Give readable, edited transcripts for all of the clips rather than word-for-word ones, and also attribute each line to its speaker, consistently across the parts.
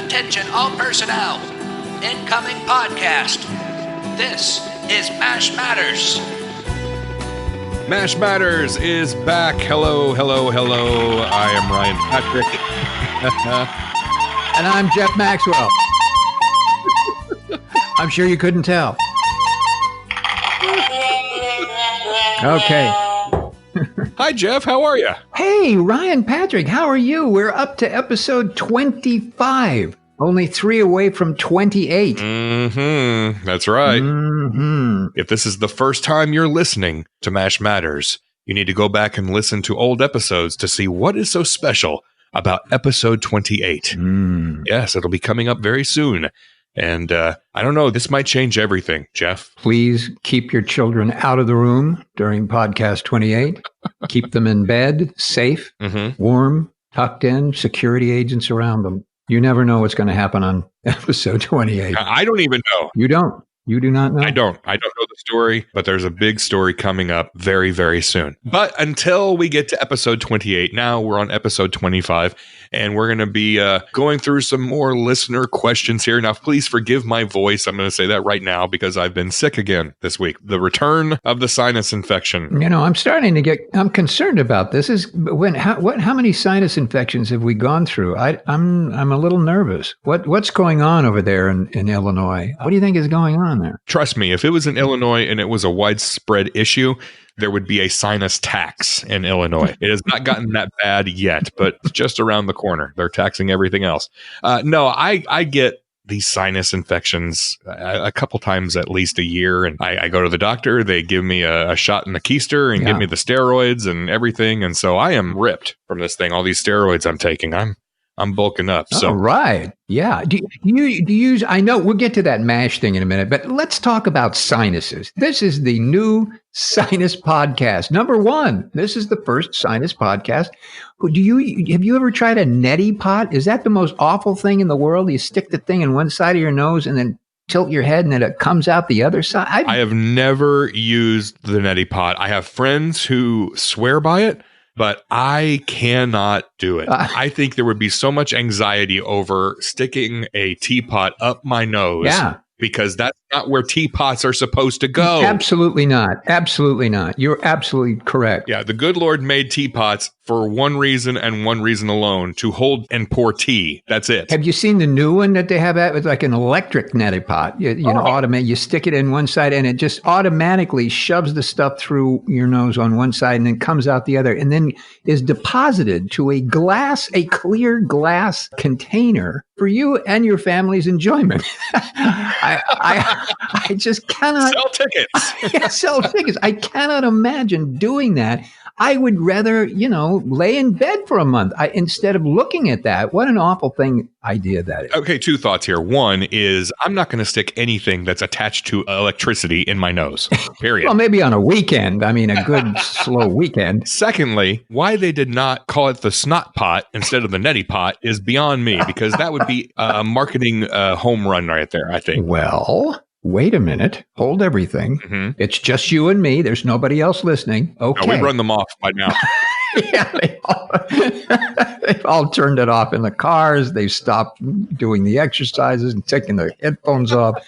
Speaker 1: Attention all personnel. Incoming podcast. This is MASH Matters.
Speaker 2: MASH Matters is back. Hello. I am Ryan Patrick.
Speaker 3: And I'm Jeff Maxwell. I'm sure you couldn't tell. Okay.
Speaker 2: Hi, Jeff. How are you?
Speaker 3: Hey, Ryan Patrick, how are you? We're up to episode 25. Only 3 away from 28.
Speaker 2: That's right. If this is the first time you're listening to MASH Matters, you need to go back and listen to old episodes to see what is so special about episode 28. Yes, it'll be coming up very soon. And I don't know, this might change everything, Jeff.
Speaker 3: Please keep your children out of the room during podcast 28. Keep them in bed, safe, warm, tucked in, security agents around them. You never know what's going to happen on episode 28.
Speaker 2: I don't even know.
Speaker 3: You don't? You do not know?
Speaker 2: I don't know the story, but there's a big story coming up very, very soon. But until we get to episode 28, now we're on episode 25, and we're going to be going through some more listener questions here. Now, please forgive my voice. I'm going to say that right now because I've been sick again this week. The return of the sinus infection.
Speaker 3: You know, I'm concerned about this. How many sinus infections have we gone through? I'm a little nervous. What's going on over there in Illinois? What do you think is going on there?
Speaker 2: Trust me, if it was in Illinois and it was a widespread issue, there would be a sinus tax in Illinois. It has not gotten that bad yet, but it's just around the corner. They're taxing everything else. No, I get these sinus infections a couple times at least a year. And I go to the doctor. They give me a shot in the keister and give me the steroids and everything. And so I am ripped from this thing. All these steroids I'm taking, I'm bulking up. So
Speaker 3: right. Yeah. Do you use, I know we'll get to that MASH thing in a minute, but let's talk about sinuses. This is the new sinus podcast. Number 1, this is the first sinus podcast. Have you ever tried a Neti Pot? Is that the most awful thing in the world? You stick the thing in one side of your nose and then tilt your head and then it comes out the other side.
Speaker 2: I have never used the Neti Pot. I have friends who swear by it, but I cannot do it. I think there would be so much anxiety over sticking a teapot up my nose. Yeah. Because that's not where teapots are supposed to go.
Speaker 3: Absolutely not. Absolutely not. You're absolutely correct.
Speaker 2: Yeah, the good Lord made teapots for one reason and one reason alone, to hold and pour tea. That's it. Have
Speaker 3: you seen the new one that they have? It's like an electric Neti Pot. Automatic. You stick it in one side and it just automatically shoves the stuff through your nose on one side and then comes out the other and then is deposited to a clear glass container for you and your family's enjoyment. I just cannot
Speaker 2: sell tickets.
Speaker 3: Sell tickets. I cannot imagine doing that. I would rather, lay in bed for a month instead of looking at that. What an awful idea that is.
Speaker 2: Okay, 2 thoughts here. One is I'm not going to stick anything that's attached to electricity in my nose, period.
Speaker 3: Well, maybe on a weekend. I mean, a good slow weekend.
Speaker 2: Secondly, why they did not call it the Snot Pot instead of the Neti Pot is beyond me, because that would be a marketing home run right there, I think.
Speaker 3: Well, wait a minute. Hold everything. It's just you and me. There's nobody else listening. Okay.
Speaker 2: No, we run them off by now.
Speaker 3: Yeah, they've all turned it off in the cars. They've stopped doing the exercises and taking their headphones off.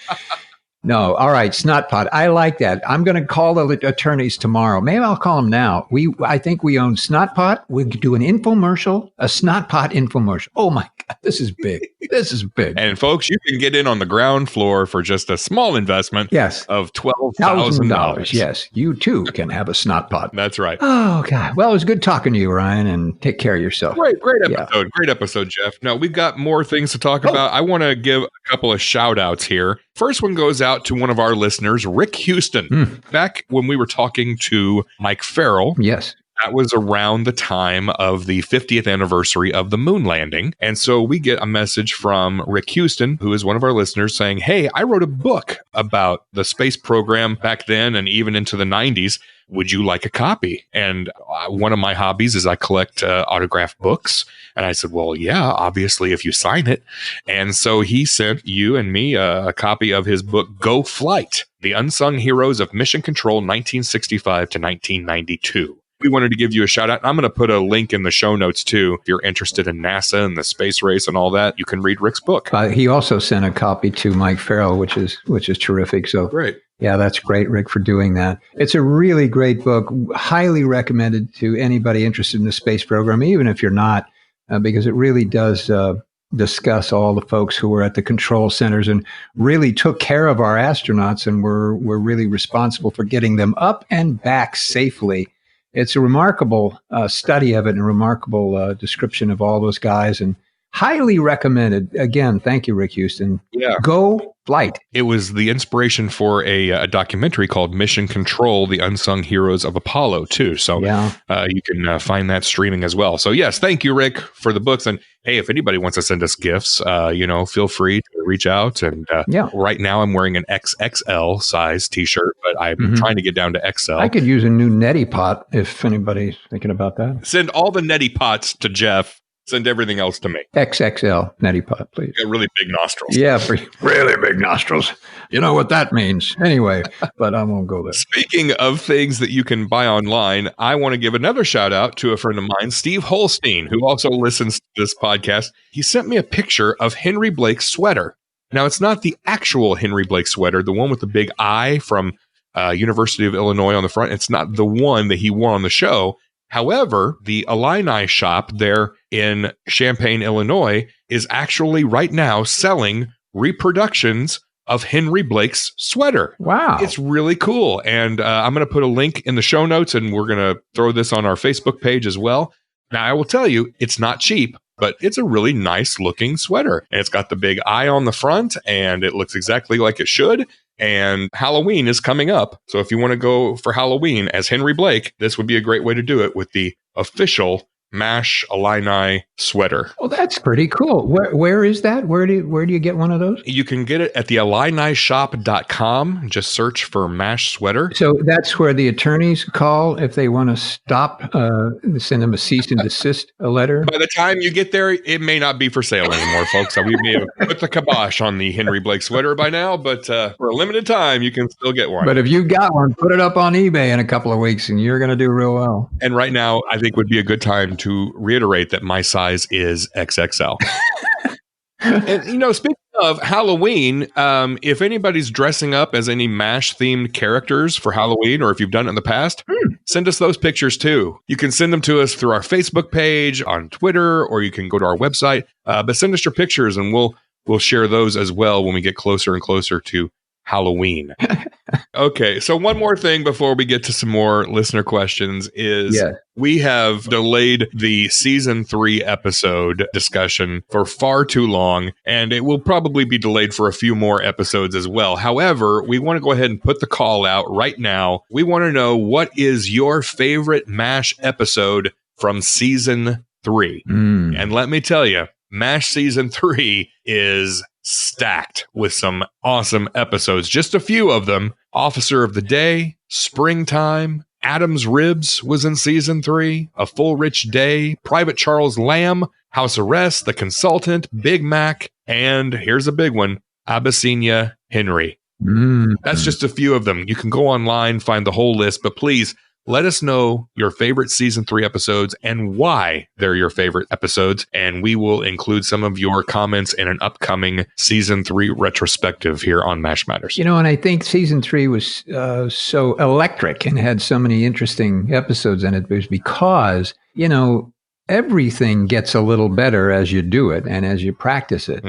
Speaker 3: No, all right, Snot Pot. I like that. I'm going to call the attorneys tomorrow. Maybe I'll call them now. I think we own Snot Pot. We could do an infomercial, a Snot Pot infomercial. Oh my God, this is big. This is big.
Speaker 2: And folks, you can get in on the ground floor for just a small investment.
Speaker 3: Yes.
Speaker 2: Of $12,000.
Speaker 3: Yes, you too can have a Snot Pot.
Speaker 2: That's right.
Speaker 3: Oh God. Well, it was good talking to you, Ryan, and take care of yourself.
Speaker 2: Great episode. Yeah. Great episode, Jeff. Now we've got more things to talk about. I want to give a couple of shout outs here. First one goes out to one of our listeners, Rick Houston. Back when we were talking to Mike Farrell.
Speaker 3: Yes.
Speaker 2: That was around the time of the 50th anniversary of the moon landing. And so we get a message from Rick Houston, who is one of our listeners, saying, hey, I wrote a book about the space program back then and even into the 90s. Would you like a copy? And one of my hobbies is I collect autographed books. And I said, well, yeah, obviously, if you sign it. And so he sent you and me a copy of his book, Go Flight, The Unsung Heroes of Mission Control 1965 to 1992. we wanted to give you a shout out. I'm going to put a link in the show notes too. If you're interested in NASA and the space race and all that, you can read Rick's book.
Speaker 3: He also sent a copy to Mike Farrell, which is terrific. So
Speaker 2: Great.
Speaker 3: Yeah, that's great, Rick, for doing that. It's a really great book, highly recommended to anybody interested in the space program, even if you're not, because it really does discuss all the folks who were at the control centers and really took care of our astronauts and were really responsible for getting them up and back safely. It's a remarkable study of it and a remarkable description of all those guys, and highly recommended. Again, thank you, Rick Houston.
Speaker 2: Yeah.
Speaker 3: Go Flight.
Speaker 2: It was the inspiration for a documentary called Mission Control, The Unsung Heroes of Apollo, too. So you can find that streaming as well. So, yes, thank you, Rick, for the books. And, hey, if anybody wants to send us gifts, feel free to reach out. And right now I'm wearing an XXL size T-shirt, but I'm trying to get down to XL.
Speaker 3: I could use a new Neti Pot if anybody's thinking about that.
Speaker 2: Send all the Neti Pots to Jeff. Send everything else to me.
Speaker 3: XXL Neti Pot, please.
Speaker 2: Got really big nostrils.
Speaker 3: Yeah, for really big nostrils. You know what that means. Anyway, but I won't go there.
Speaker 2: Speaking of things that you can buy online, I want to give another shout out to a friend of mine, Steve Holstein, who also listens to this podcast. He sent me a picture of Henry Blake's sweater. Now, it's not the actual Henry Blake sweater, the one with the big eye from University of Illinois on the front. It's not the one that he wore on the show. However, the Illini shop there in Champaign, Illinois, is actually right now selling reproductions of Henry Blake's sweater.
Speaker 3: Wow.
Speaker 2: It's really cool. And I'm going to put a link in the show notes, and we're going to throw this on our Facebook page as well. Now, I will tell you, it's not cheap, but it's a really nice looking sweater. And it's got the big eye on the front, and it looks exactly like it should. And Halloween is coming up. So if you want to go for Halloween as Henry Blake, this would be a great way to do it with the official MASH Illini sweater.
Speaker 3: Well, that's pretty cool. Where is that? Where do you get one of those?
Speaker 2: You can get it at the IlliniShop.com. Just search for MASH sweater.
Speaker 3: So that's where the attorneys call if they want to stop, send them a cease and desist a letter.
Speaker 2: By the time you get there, it may not be for sale anymore, folks. So we may have put the kibosh on the Henry Blake sweater by now, but for a limited time, you can still get one.
Speaker 3: But if you got one, put it up on eBay in a couple of weeks and you're going to do real well.
Speaker 2: And right now, I think would be a good time to reiterate that my size is XXL. And, speaking of Halloween, if anybody's dressing up as any MASH themed characters for Halloween, or if you've done it in the past, send us those pictures too. You can send them to us through our Facebook page, on Twitter, or you can go to our website. But send us your pictures, and we'll share those as well when we get closer and closer to Halloween. Okay, so one more thing before we get to some more listener questions is we have delayed the season 3 episode discussion for far too long, and it will probably be delayed for a few more episodes as well. However, we want to go ahead and put the call out right now. We want to know, what is your favorite MASH episode from season 3? And let me tell you, MASH season 3 is stacked with some awesome episodes. Just a few of them: Officer of the Day, Springtime, Adam's Ribs was in season 3, A Full Rich Day, Private Charles Lamb, House Arrest, The Consultant, Big Mac, and here's a big one, Abyssinia Henry. That's just a few of them. You can go online, find the whole list, but please let us know your favorite season 3 episodes and why they're your favorite episodes, and we will include some of your comments in an upcoming season 3 retrospective here on MASH Matters.
Speaker 3: And I think season 3 was so electric and had so many interesting episodes in it because, everything gets a little better as you do it and as you practice it.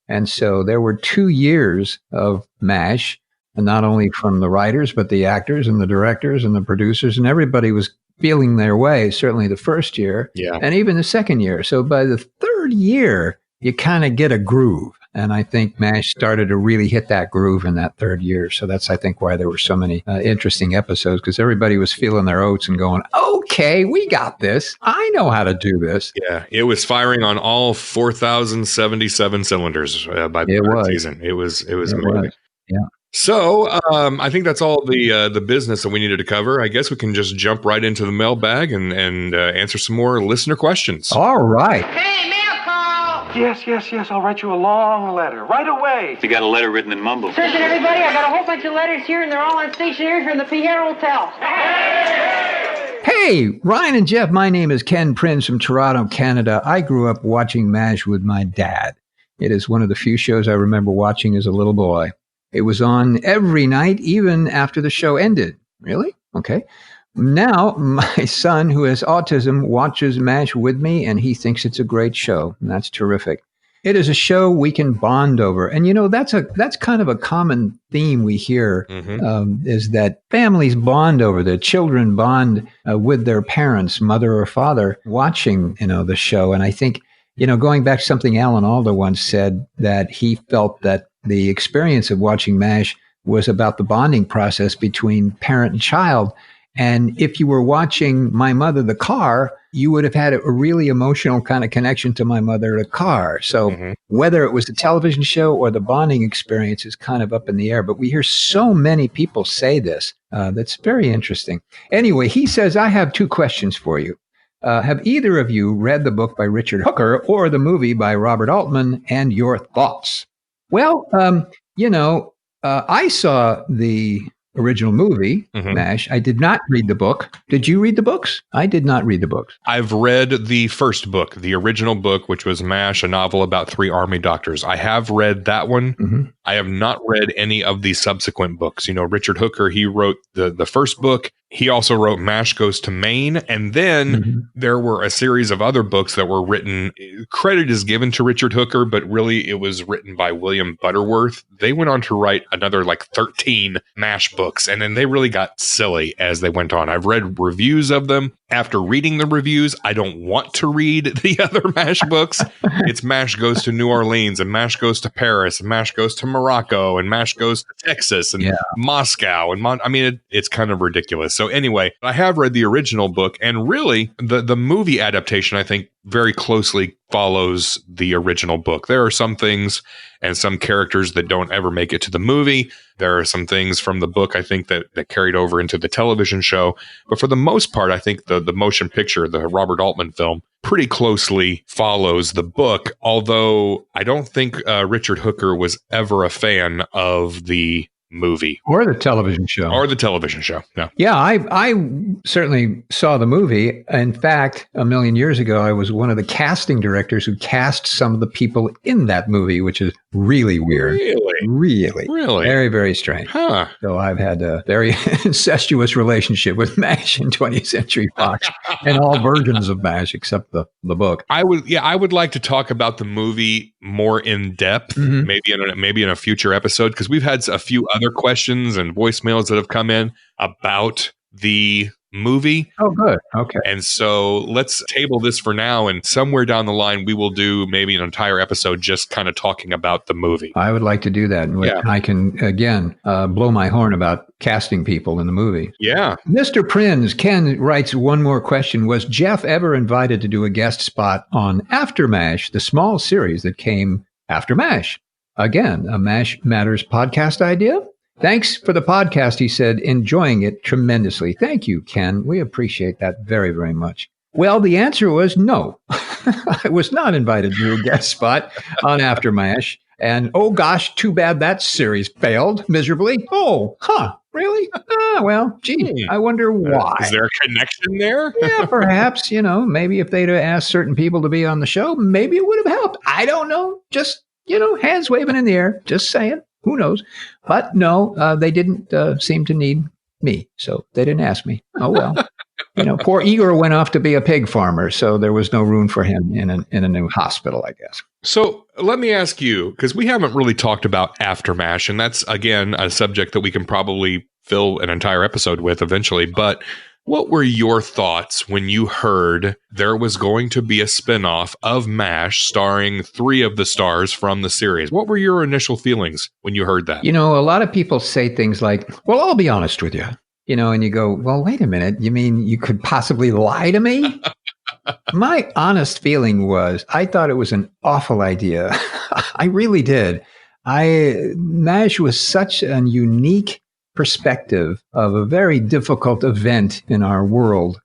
Speaker 3: And so there were 2 years of MASH, and not only from the writers, but the actors and the directors and the producers, and everybody was feeling their way, certainly the first year and even the second year. So by the third year, you kind of get a groove. And I think MASH started to really hit that groove in that third year. So that's, I think, why there were so many interesting episodes, because everybody was feeling their oats and going, okay, we got this. I know how to do this.
Speaker 2: Yeah, it was firing on all 4,077 cylinders by the third season. It was amazing.
Speaker 3: Yeah.
Speaker 2: So I think that's all the business that we needed to cover. I guess we can just jump right into the mailbag and answer some more listener questions.
Speaker 3: All right.
Speaker 4: Hey, mail call!
Speaker 5: Yes. I'll write you a long letter right away.
Speaker 6: You got a letter written in mumble.
Speaker 4: Attention, everybody. I got a whole bunch of letters here, and they're all on stationery from the Pierre Hotel.
Speaker 3: Hey, Ryan and Jeff, my name is Ken Prince from Toronto, Canada. I grew up watching MASH with my dad. It is one of the few shows I remember watching as a little boy. It was on every night, even after the show ended. Really? Okay. Now, my son, who has autism, watches MASH with me, and he thinks it's a great show. And that's terrific. It is a show we can bond over. And, that's kind of a common theme we hear, is that families bond over, the children bond with their parents, mother or father, watching, the show. And I think, going back to something Alan Alda once said, that he felt that the experience of watching MASH was about the bonding process between parent and child. And if you were watching My Mother, the Car, you would have had a really emotional kind of connection to My Mother, the Car. So whether it was the television show or the bonding experience is kind of up in the air. But we hear so many people say this. That's very interesting. Anyway, he says, I have two questions for you. Have either of you read the book by Richard Hooker or the movie by Robert Altman, and your thoughts? Well, I saw the original movie, MASH. I did not read the book. Did you read the books? I did not read the books.
Speaker 2: I've read the first book, the original book, which was MASH, a novel about 3 army doctors. I have read that one. I have not read any of the subsequent books. Richard Hooker, he wrote the first book. He also wrote MASH Goes to Maine. And then there were a series of other books that were written. Credit is given to Richard Hooker, but really it was written by William Butterworth. They went on to write another 13 MASH books. And then they really got silly as they went on. I've read reviews of them. After reading the reviews, I don't want to read the other MASH books. It's MASH Goes to New Orleans, and MASH Goes to Paris, and MASH Goes to Morocco, and MASH Goes to Texas, and Moscow, and it's kind of ridiculous. So anyway, I have read the original book, and really, the movie adaptation, I think, very closely follows the original book. There are some things and some characters that don't ever make it to the movie. There are some things from the book, I think, that carried over into the television show. But for the most part, I think the motion picture, the Robert Altman film, pretty closely follows the book, although I don't think Richard Hooker was ever a fan of the movie
Speaker 3: or the television show. Yeah, I certainly saw the movie. In fact, a million years ago, I was one of the casting directors who cast some of the people in that movie, which is really weird. Really very, very strange. So I've had a very incestuous relationship with MASH in 20th Century Fox and all versions of MASH except the book.
Speaker 2: I would like to talk about the movie more in depth, maybe in a future episode, because we've had a few other questions and voicemails that have come in about the movie.
Speaker 3: Oh, good. Okay.
Speaker 2: And so let's table this for now, and somewhere down the line we will do maybe an entire episode just kind of talking about the movie.
Speaker 3: I would like to do that. And I can again blow my horn about casting people in the movie.
Speaker 2: Yeah.
Speaker 3: Mr. Prinz, Ken writes one more question. Was Jeff ever invited to do a guest spot on After MASH, the small series that came after MASH? Again, a MASH Matters podcast idea? Thanks for the podcast, he said, enjoying it tremendously. Thank you, Ken. We appreciate that very, very much. Well, the answer was no. I was not invited to do a guest spot on After MASH. And oh gosh, too bad that series failed miserably. Oh, really? Well, gee, I wonder why.
Speaker 2: Is there a connection there?
Speaker 3: Yeah, perhaps, maybe if they'd have asked certain people to be on the show, maybe it would have helped. I don't know. Just, hands waving in the air. Just saying. Who knows? But no, they didn't seem to need me. So they didn't ask me. Oh, well. Poor Igor went off to be a pig farmer. So there was no room for him in a new hospital, I guess.
Speaker 2: So let me ask you, because we haven't really talked about After MASH, and that's, again, a subject that we can probably fill an entire episode with eventually. But what were your thoughts when you heard there was going to be a spinoff of MASH starring 3 of the stars from the series? What were your initial feelings when you heard that?
Speaker 3: A lot of people say things like, well, I'll be honest with you, and you go, well, wait a minute. You mean you could possibly lie to me? My honest feeling was I thought it was an awful idea. I really did. MASH was such a unique perspective of a very difficult event in our world.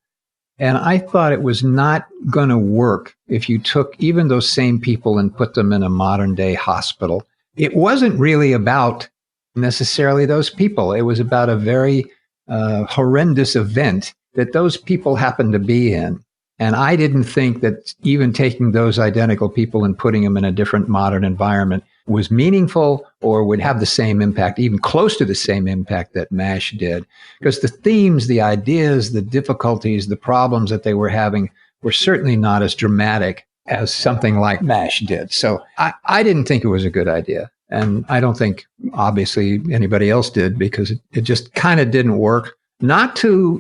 Speaker 3: And I thought it was not going to work if you took even those same people and put them in a modern day hospital. It wasn't really about necessarily those people. It was about a very horrendous event that those people happened to be in. And I didn't think that even taking those identical people and putting them in a different modern environment was meaningful or would have the same impact, even close to the same impact that MASH did. Because the themes, the ideas, the difficulties, the problems that they were having were certainly not as dramatic as something like MASH did. So I didn't think it was a good idea. And I don't think, obviously, anybody else did, because it just kind of didn't work. Not to,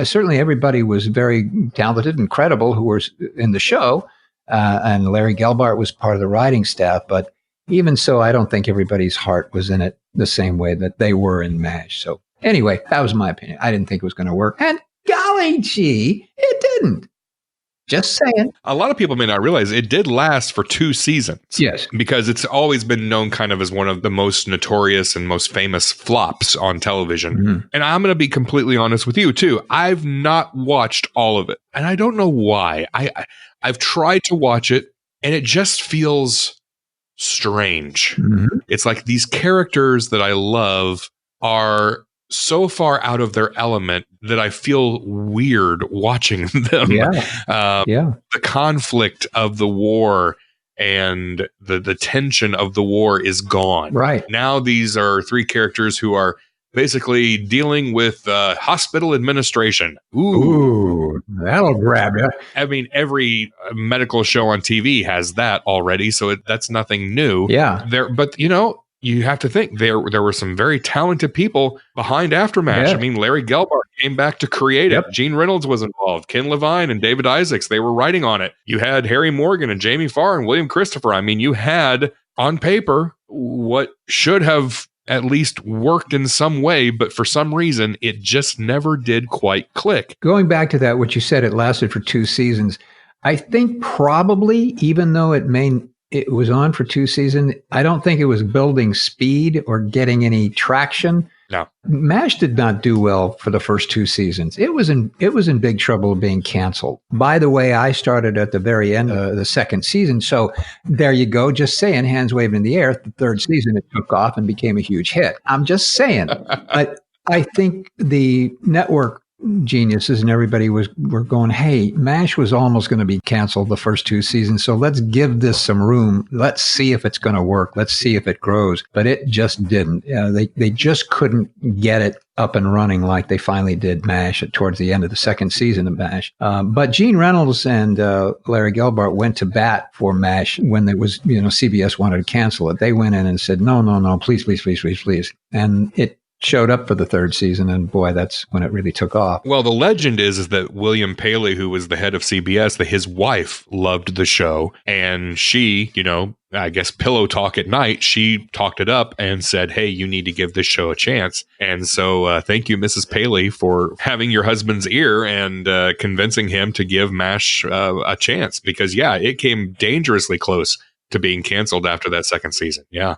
Speaker 3: certainly everybody was very talented and credible who were in the show. And Larry Gelbart was part of the writing staff. But even so, I don't think everybody's heart was in it the same way that they were in MASH. So anyway, that was my opinion. I didn't think it was going to work. And golly gee, it didn't. Just saying.
Speaker 2: A lot of people may not realize it did last for 2 seasons.
Speaker 3: Yes.
Speaker 2: Because it's always been known kind of as one of the most notorious and most famous flops on television. Mm-hmm. And I'm going to be completely honest with you, too. I've not watched all of it. And I don't know why. I've tried to watch it, and it just feels strange. Mm-hmm. It's like these characters that I love are so far out of their element that I feel weird watching them. The conflict of the war and the tension of the war is gone.
Speaker 3: Right.
Speaker 2: Now these are 3 characters who are basically dealing with hospital administration.
Speaker 3: Ooh, that'll grab you.
Speaker 2: I mean, every medical show on TV has that already, so that's nothing new.
Speaker 3: Yeah.
Speaker 2: But you have to think there were some very talented people behind Aftermash.
Speaker 3: Yeah.
Speaker 2: I mean, Larry Gelbart came back to create it. Gene Reynolds was involved. Ken Levine and David Isaacs, they were writing on it. You had Harry Morgan and Jamie Farr and William Christopher. I mean, you had on paper what should have at least worked in some way, but for some reason, it just never did quite click.
Speaker 3: Going back to that, what you said, it lasted for 2 seasons. I think probably, even though it was on for 2 seasons, I don't think it was building speed or getting any traction.
Speaker 2: No.
Speaker 3: MASH did not do well for the first 2 seasons. It was in big trouble of being canceled. By the way, I started at the very end of the 2nd season. So there you go. Just saying, hands waving in the air. The 3rd season, it took off and became a huge hit. I'm just saying. But I think the network geniuses and everybody were going, hey, MASH was almost going to be canceled the first 2 seasons, so let's give this some room. Let's see if it's going to work. Let's see if it grows. But it just didn't. They just couldn't get it up and running like they finally did MASH towards the end of the 2nd season of MASH. But Gene Reynolds and Larry Gelbart went to bat for MASH when it was, CBS wanted to cancel it. They went in and said, no, please. And it showed up for the 3rd season, and boy, that's when it really took off.
Speaker 2: Well, the legend is that William Paley, who was the head of CBS, that his wife loved the show, and she, I guess pillow talk at night, she talked it up and said, hey, you need to give this show a chance. And so thank you, Mrs. Paley, for having your husband's ear and convincing him to give MASH a chance, because it came dangerously close to being canceled after that 2nd season. Yeah.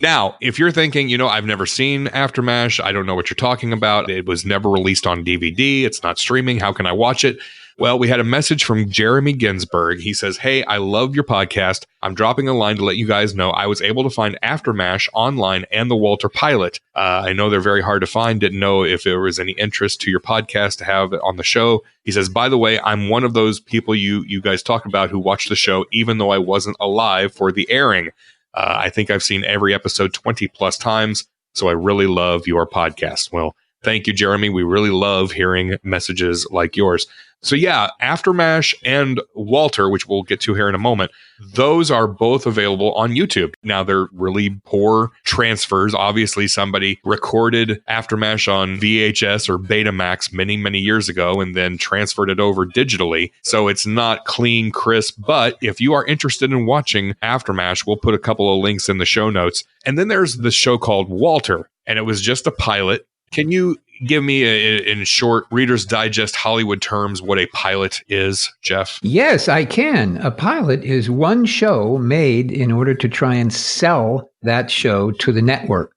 Speaker 2: Now, if you're thinking, I've never seen Aftermash, I don't know what you're talking about. It was never released on DVD. It's not streaming. How can I watch it? Well, we had a message from Jeremy Ginsburg. He says, hey, I love your podcast. I'm dropping a line to let you guys know I was able to find Aftermash online and the Walter pilot. I know they're very hard to find. Didn't know if there was any interest to your podcast to have on the show. He says, by the way, I'm one of those people you guys talk about who watched the show, even though I wasn't alive for the airing. I think I've seen every episode 20 plus times. So I really love your podcast. Well, thank you, Jeremy. We really love hearing messages like yours. So Aftermash and Walter, which we'll get to here in a moment, those are both available on YouTube. Now, they're really poor transfers. Obviously, somebody recorded Aftermash on VHS or Betamax many, many years ago and then transferred it over digitally. So it's not clean, crisp. But if you are interested in watching Aftermash, we'll put a couple of links in the show notes. And then there's the show called Walter, and it was just a pilot. Can you give me, in short, Reader's Digest Hollywood terms, what a pilot is, Jeff?
Speaker 3: Yes, I can. A pilot is one show made in order to try and sell that show to the network.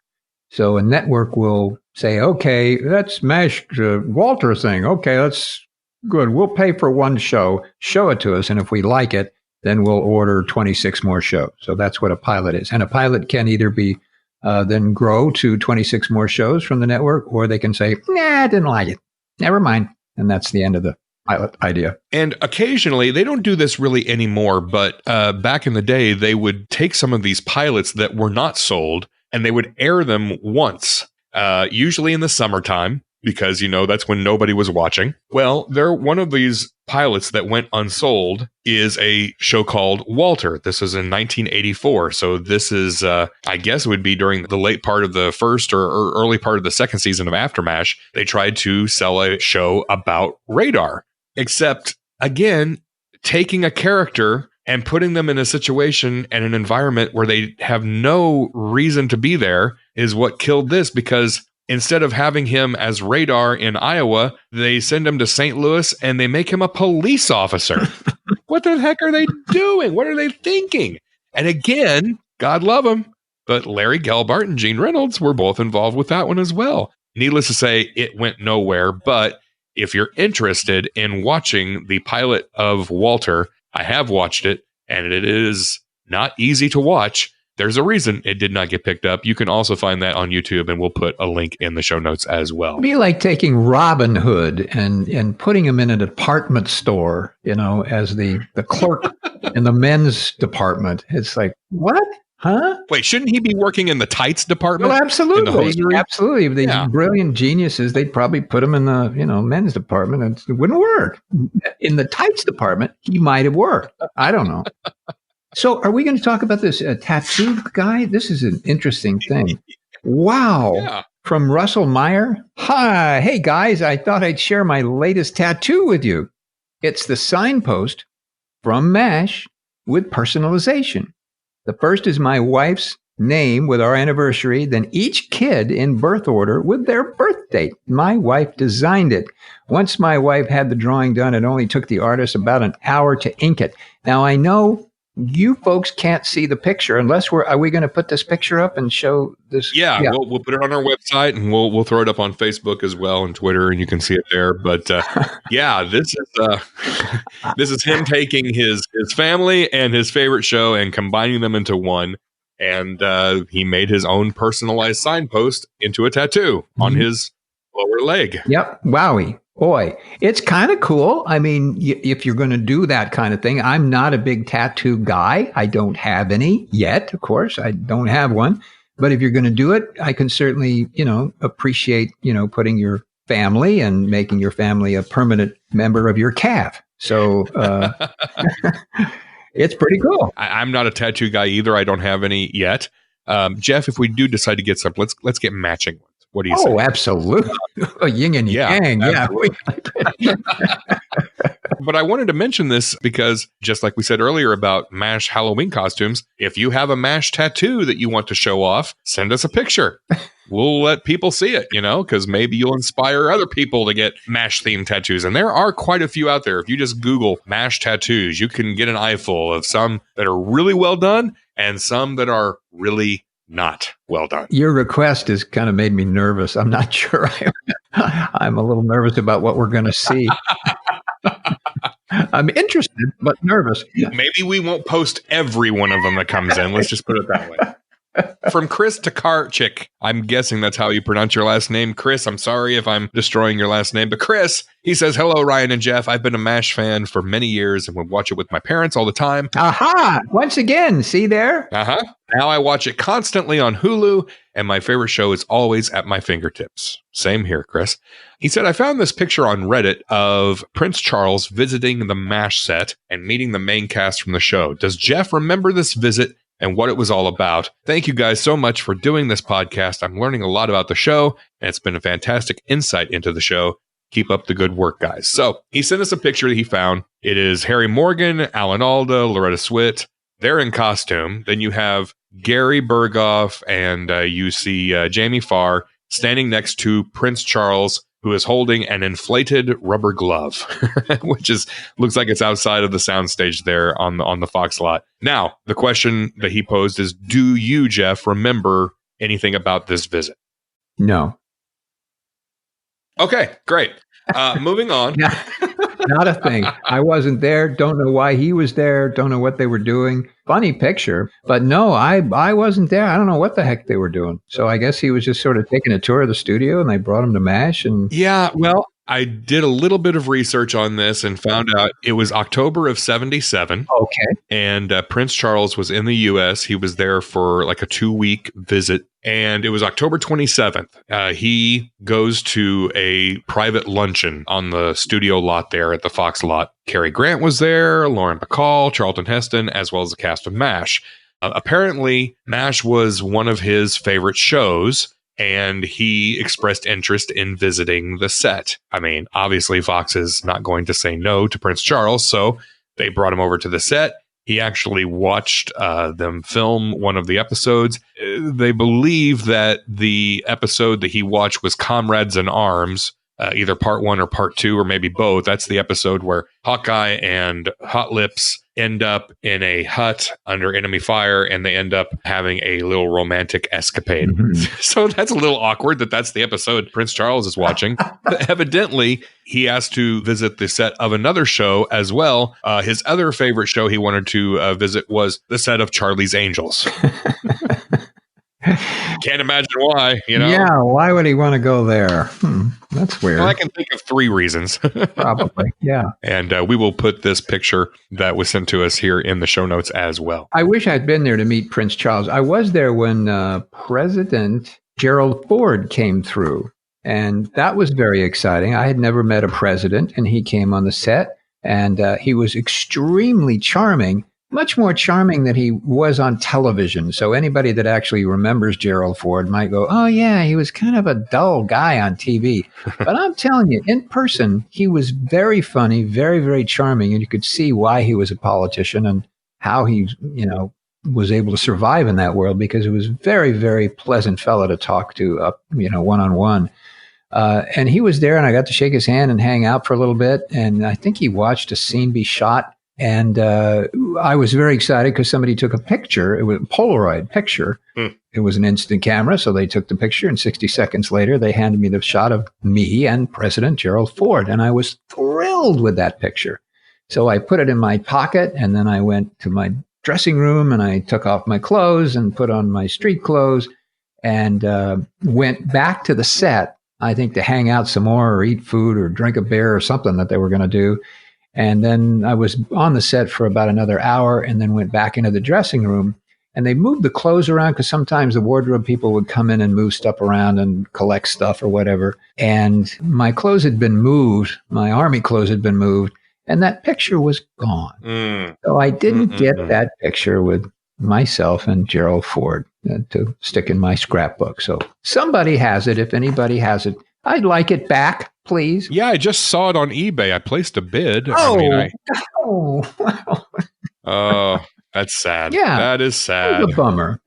Speaker 3: So a network will say, okay, let's MASH Walter thing. Okay, that's good. We'll pay for one show. Show it to us. And if we like it, then we'll order 26 more shows. So that's what a pilot is. And a pilot can either be then grow to 26 more shows from the network, or they can say, nah, I didn't like it. Never mind. And that's the end of the pilot idea.
Speaker 2: And occasionally, they don't do this really anymore, but back in the day, they would take some of these pilots that were not sold and they would air them once, usually in the summertime, because, that's when nobody was watching. Well, one of these pilots that went unsold is a show called Walter. This is in 1984. So this is, I guess it would be during the late part of the first or early part of the second season of Aftermash. They tried to sell a show about radar. Except, again, taking a character and putting them in a situation and an environment where they have no reason to be there is what killed this, because instead of having him as radar in Iowa, they send him to St. Louis and they make him a police officer. What the heck are they doing? What are they thinking? And again, God love them, but Larry Gelbart and Gene Reynolds were both involved with that one as well. Needless to say, it went nowhere, but if you're interested in watching the pilot of Walter, I have watched it, and it is not easy to watch. There's a reason it did not get picked up. You can also find that on YouTube, and we'll put a link in the show notes as well.
Speaker 3: It'd be like taking Robin Hood and putting him in a department store, as the clerk in the men's department. It's like, what? Huh?
Speaker 2: Wait, shouldn't he be working in the tights department?
Speaker 3: Well, absolutely. Absolutely. These
Speaker 2: Yeah.
Speaker 3: brilliant geniuses, they'd probably put him in the, men's department, and it wouldn't work. In the tights department, he might have worked. I don't know. So are we going to talk about this tattoo guy? This is an interesting thing. Wow.
Speaker 2: Yeah.
Speaker 3: From Russell Meyer. Hi. Hey, guys, I thought I'd share my latest tattoo with you. It's the signpost from MASH with personalization. The first is my wife's name with our anniversary, then each kid in birth order with their birth date. My wife designed it. Once my wife had the drawing done, it only took the artist about an hour to ink it. Now, I know you folks can't see the picture unless are we going to put this picture up and show this?
Speaker 2: Yeah. We'll put it on our website, and we'll throw it up on Facebook as well and Twitter, and you can see it there. But yeah, this is him taking his family and his favorite show and combining them into one. And he made his own personalized signpost into a tattoo on his lower leg.
Speaker 3: Yep. Wowie. Boy, it's kind of cool. I mean, if you're going to do that kind of thing, I'm not a big tattoo guy. I don't have any yet, of course. I don't have one. But if you're going to do it, I can certainly, appreciate, putting your family and making your family a permanent member of your calf. So it's pretty cool.
Speaker 2: I'm not a tattoo guy either. I don't have any yet. Jeff, if we do decide to get some, let's get matching ones. What do you say?
Speaker 3: Oh, absolutely. Yin and yang. Yeah.
Speaker 2: But I wanted to mention this because just like we said earlier about MASH Halloween costumes, if you have a MASH tattoo that you want to show off, send us a picture. We'll let people see it, because maybe you'll inspire other people to get MASH themed tattoos. And there are quite a few out there. If you just Google MASH tattoos, you can get an eyeful of some that are really well done and some that are really not well done.
Speaker 3: Your request has kind of made me nervous. I'm not sure. I'm a little nervous about what we're going to see. I'm interested, but nervous.
Speaker 2: Maybe we won't post every one of them that comes in. Let's just put it that way. From Chris Tokarczyk. I'm guessing that's how you pronounce your last name. Chris, I'm sorry if I'm destroying your last name. But Chris, he says, hello, Ryan and Jeff. I've been a MASH fan for many years and would watch it with my parents all the time.
Speaker 3: Aha! Once again, see there?
Speaker 2: Now I watch it constantly on Hulu, and my favorite show is always at my fingertips. Same here, Chris. He said, I found this picture on Reddit of Prince Charles visiting the MASH set and meeting the main cast from the show. Does Jeff remember this visit and what it was all about? Thank you guys so much for doing this podcast. I'm learning a lot about the show, and it's been a fantastic insight into the show. Keep up the good work, guys. So he sent us a picture that he found. It is Harry Morgan, Alan Alda, Loretta Swit. They're in costume. Then you have Gary Berghoff, and you see Jamie Farr standing next to Prince Charles, who is holding an inflated rubber glove, which looks like it's outside of the soundstage there on the Fox lot. Now, the question that he posed is, do you, Jeff, remember anything about this visit?
Speaker 3: No.
Speaker 2: Okay, great. Moving on.
Speaker 3: Not a thing. I wasn't there. Don't know why he was there. Don't know what they were doing. Funny picture. But no, I wasn't there. I don't know what the heck they were doing. So I guess he was just sort of taking a tour of the studio and they brought him to MASH. And
Speaker 2: yeah, well, I did a little bit of research on this and found out it was October of 77.
Speaker 3: Okay.
Speaker 2: And Prince Charles was in the U.S. He was there for like a 2-week visit. And it was October 27th. He goes to a private luncheon on the studio lot there at the Fox lot. Cary Grant was there, Lauren Bacall, Charlton Heston, as well as the cast of MASH. Apparently, MASH was one of his favorite shows, and he expressed interest in visiting the set. I mean, obviously, Fox is not going to say no to Prince Charles, so they brought him over to the set. He actually watched them film one of the episodes. They believe that the episode that he watched was Comrades in Arms, either part 1 or part 2, or maybe both. That's the episode where Hawkeye and Hot Lips end up in a hut under enemy fire, and they end up having a little romantic escapade. So that's a little awkward that that's the episode Prince Charles is watching. Evidently, he has to visit the set of another show as well. His other favorite show he wanted to visit was the set of Charlie's Angels. Can't imagine why,
Speaker 3: Yeah, why would he want to go there? That's weird.
Speaker 2: Well, I can think of 3 reasons.
Speaker 3: Probably, yeah.
Speaker 2: And we will put this picture that was sent to us here in the show notes as well.
Speaker 3: I wish I'd been there to meet Prince Charles. I was there when President Gerald Ford came through, and that was very exciting. I had never met a president, and he came on the set, and he was extremely charming. Much more charming than he was on television. So anybody that actually remembers Gerald Ford might go, oh, yeah, he was kind of a dull guy on TV. But I'm telling you, in person, he was very funny, very, very charming. And you could see why he was a politician and how he, was able to survive in that world, because he was very, very pleasant fellow to talk to, one-on-one. And he was there, and I got to shake his hand and hang out for a little bit. And I think he watched a scene be shot. And I was very excited because somebody took a picture. It was a Polaroid picture. It was an instant camera, so they took the picture, and 60 seconds later, they handed me the shot of me and President Gerald Ford, and I was thrilled with that picture. So I put it in my pocket, and then I went to my dressing room, and I took off my clothes and put on my street clothes, and went back to the set, I think, to hang out some more or eat food or drink a beer or something that they were going to do. And then I was on the set for about another hour, and then went back into the dressing room, and they moved the clothes around because sometimes the wardrobe people would come in and move stuff around and collect stuff or whatever. And my clothes had been moved. My army clothes had been moved, and that picture was gone. So I didn't get that picture with myself and Gerald Ford to stick in my scrapbook. So somebody has it. If anybody has it, I'd like it back, please.
Speaker 2: Yeah, I just saw it on eBay. I placed a bid. Oh, that's sad. Yeah, that is sad.
Speaker 3: It's a bummer.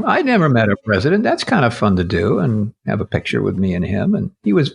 Speaker 3: I never met a president. That's kind of fun to do and have a picture with me and him. And he was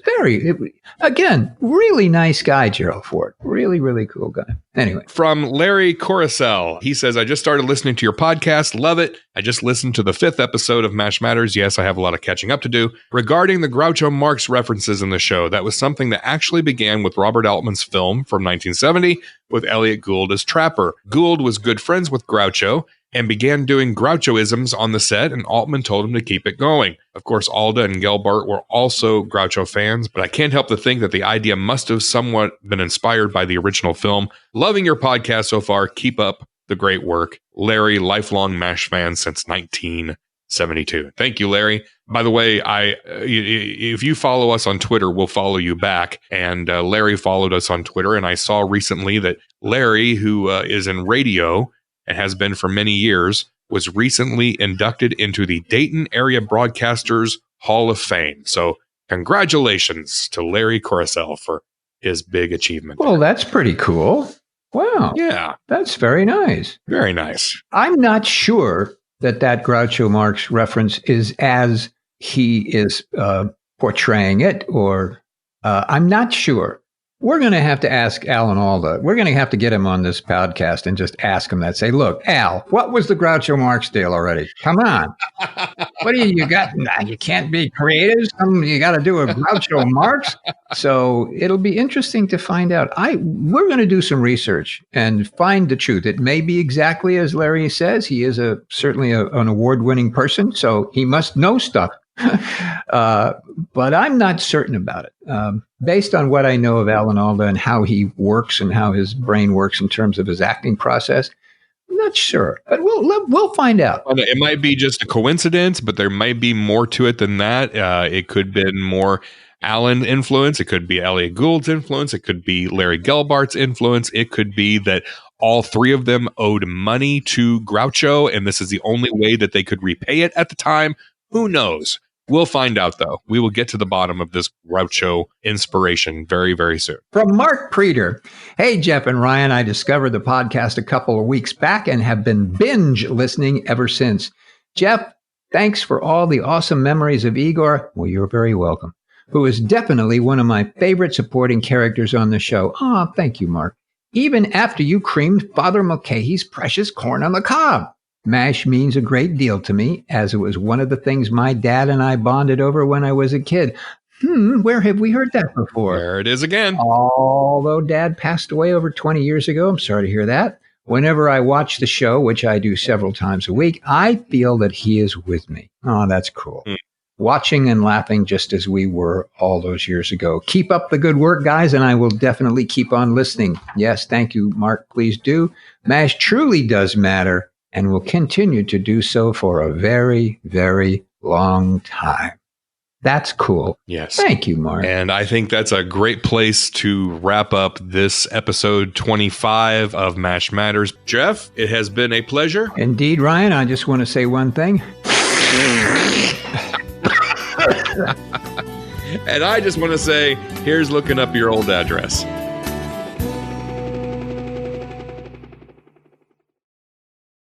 Speaker 3: really nice guy, Gerald Ford. Really, really cool guy. Anyway.
Speaker 2: From Larry Coruscant, he says, I just started listening to your podcast. Love it. I just listened to the 5th episode of MASH Matters. Yes, I have a lot of catching up to do. Regarding the Groucho Marx references in the show, that was something that actually began with Robert Altman's film from 1970 with Elliot Gould as Trapper. Gould was good friends with Groucho and began doing Grouchoisms on the set, and Altman told him to keep it going. Of course, Alda and Gelbart were also Groucho fans, but I can't help to think that the idea must have somewhat been inspired by the original film. Loving your podcast so far. Keep up the great work. Larry, lifelong MASH fan since 1972. Thank you, Larry. By the way, if you follow us on Twitter, we'll follow you back. And Larry followed us on Twitter, and I saw recently that Larry, who is in radio and has been for many years, was recently inducted into the Dayton Area Broadcasters Hall of Fame. So congratulations to Larry Coruscant for his big achievement.
Speaker 3: Well, that's pretty cool. Wow.
Speaker 2: Yeah.
Speaker 3: That's very nice.
Speaker 2: Very nice.
Speaker 3: I'm not sure that Groucho Marx reference is as he is portraying it, or I'm not sure. We're going to have to ask Alan Alda. We're going to have to get him on this podcast and just ask him that. Say, look, Al, what was the Groucho Marx deal already? Come on. What do you got? Nah, you can't be creative. You got to do a Groucho Marx. So it'll be interesting to find out. We're going to do some research and find the truth. It may be exactly as Larry says. He is certainly an award-winning person, so he must know stuff. But I'm not certain about it. Based on what I know of Alan Alda and how he works and how his brain works in terms of his acting process, I'm not sure. But we'll find out.
Speaker 2: It might be just a coincidence, but there might be more to it than that. It could have been more Alan influence. It could be Elliot Gould's influence. It could be Larry Gelbart's influence. It could be that all three of them owed money to Groucho, and this is the only way that they could repay it at the time. Who knows? We'll find out, though. We will get to the bottom of this Groucho inspiration very, very soon.
Speaker 3: From Mark Preeter. Hey, Jeff and Ryan, I discovered the podcast a couple of weeks back and have been binge listening ever since. Jeff, thanks for all the awesome memories of Igor. Well, you're very welcome. Who is definitely one of my favorite supporting characters on the show. Oh, thank you, Mark. Even after you creamed Father Mulcahy's precious corn on the cob. MASH means a great deal to me, as it was one of the things my dad and I bonded over when I was a kid. Where have we heard that before?
Speaker 2: There it is again.
Speaker 3: Although Dad passed away over 20 years ago, I'm sorry to hear that. Whenever I watch the show, which I do several times a week, I feel that he is with me. Oh, that's cool. Watching and laughing just as we were all those years ago. Keep up the good work, guys, and I will definitely keep on listening. Yes, thank you, Mark. Please do. MASH truly does matter and will continue to do so for a very, very long time. That's cool.
Speaker 2: Yes.
Speaker 3: Thank you, Mark.
Speaker 2: And I think that's a great place to wrap up this episode 25 of MASH Matters. Jeff, it has been a pleasure.
Speaker 3: Indeed, Ryan. I just want to say one thing.
Speaker 2: And I just want to say, here's looking up your old address.